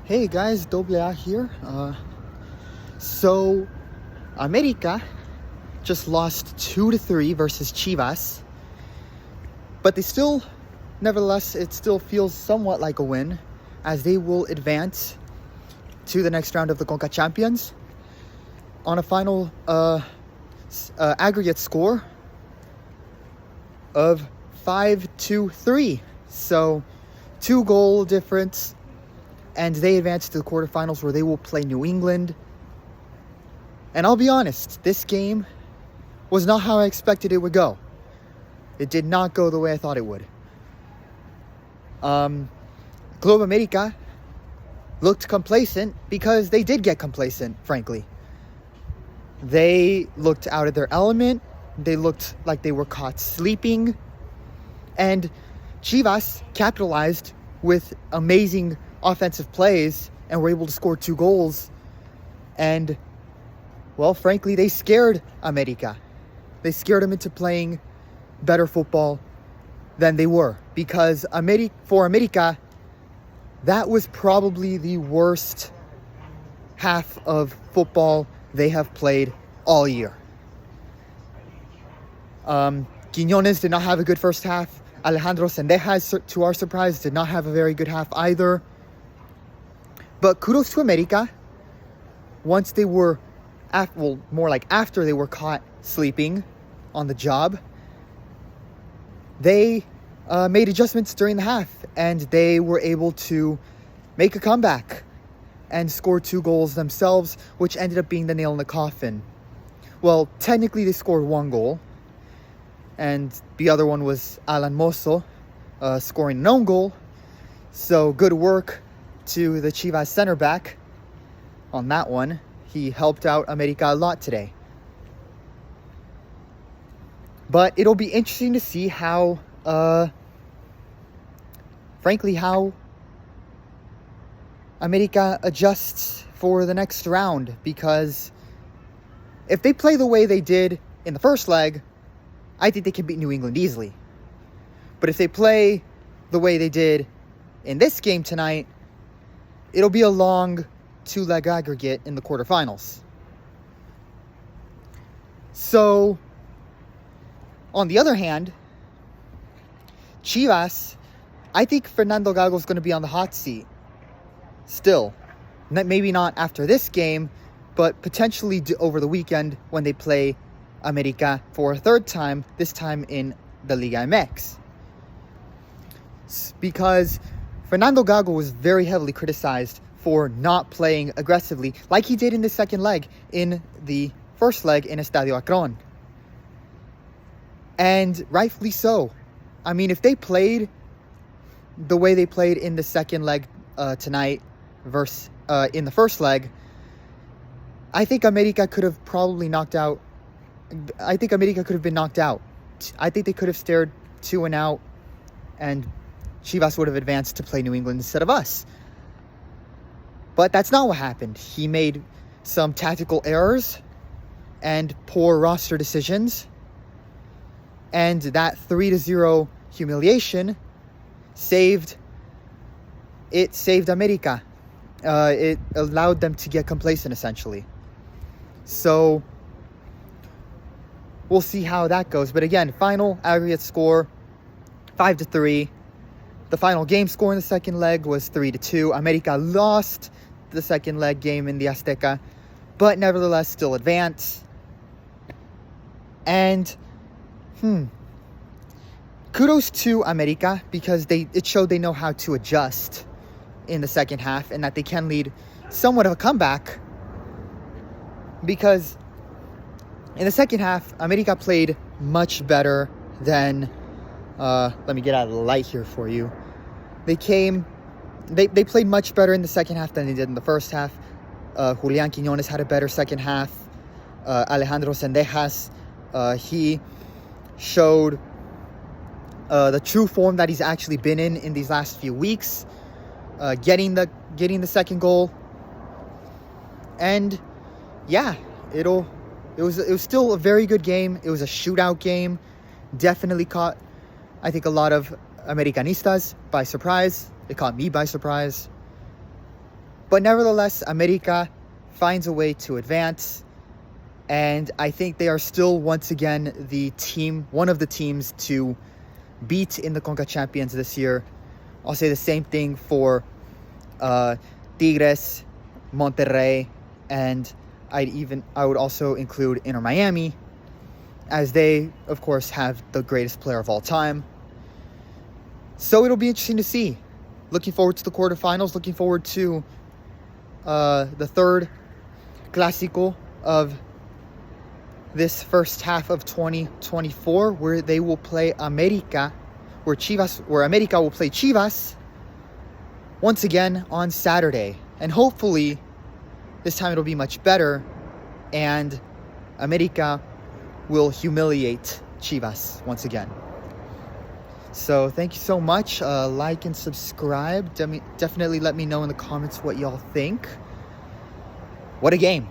Hey guys, Doble A here. So America just lost 2-3 versus Chivas, but nevertheless, it still feels somewhat like a win, as they will advance to the next round of the Concachampions on a final aggregate score of 5-3. So 2-goal difference. And they advance to the quarterfinals, where they will play New England. And I'll be honest, this game was not how I expected it would go. It did not go the way I thought it would. Club America looked complacent because they did get complacent, frankly. They looked out of their element. They looked like they were caught sleeping. And Chivas capitalized with amazing offensive plays and were able to score 2 goals. And, well, frankly, they scared America. They scared them into playing better football than they were. Because for America, that was probably the worst half of football they have played all year. Quiñones did not have a good first half. Alejandro Sendejas, to our surprise, did not have a very good half either. But kudos to America. Once they were, after they were caught sleeping on the job, they made adjustments during the half, and they were able to make a comeback and score 2 goals themselves, which ended up being the nail in the coffin. Well, technically they scored 1 goal, and the other one was Alan Mozo scoring an own goal. So good work to the Chivas center back on that one. He helped out America a lot today. But it'll be interesting to see how America adjusts for the next round, because if they play the way they did in the first leg, I think they can beat New England easily. But if they play the way they did in this game tonight, it'll be a long 2-leg aggregate in the quarterfinals. So, on the other hand, Chivas, I think Fernando Gago is going to be on the hot seat still. Maybe not after this game, but potentially over the weekend when they play America for a third time, this time in the Liga MX. Because Fernando Gago was very heavily criticized for not playing aggressively like he did in the second leg in the first leg in Estadio Akron. And rightfully so. I mean, if they played the way they played in the second leg tonight versus in the first leg, I think America could have probably knocked out. I think America could have been knocked out. I think they could have stared 2-0, and Chivas would have advanced to play New England instead of us. But that's not what happened. He made some tactical errors and poor roster decisions. And that 3-0 humiliation saved America. It allowed them to get complacent, essentially. So we'll see how that goes. But again, final aggregate score 5-3. The final game score in the second leg was 3-2. America lost the second leg game in the Azteca, but nevertheless still advanced. And kudos to America, because it showed they know how to adjust in the second half, and that they can lead somewhat of a comeback. Because in the second half, America played much better than let me get out of the light here for you. They played much better in the second half than they did in the first half. Julian Quiñones had a better second half. Alejandro Sendejas, he showed the true form that he's actually been in these last few weeks, getting the second goal. And yeah, it was still a very good game. It was a shootout game. Definitely caught, I think, a lot of Americanistas by surprise. It caught me by surprise. But nevertheless, America finds a way to advance. And I think they are still, once again, one of the teams to beat in the Concachampions this year. I'll say the same thing for Tigres, Monterrey, and I would also include Inter Miami, as they, of course, have the greatest player of all time. So it'll be interesting to see. Looking forward to the quarterfinals. Looking forward to the third Clásico of this first half of 2024, where they will play America, where America will play Chivas once again on Saturday. And hopefully this time it'll be much better and America will humiliate Chivas once again. So thank you so much. Like and subscribe. Definitely let me know in the comments what y'all think. What a game.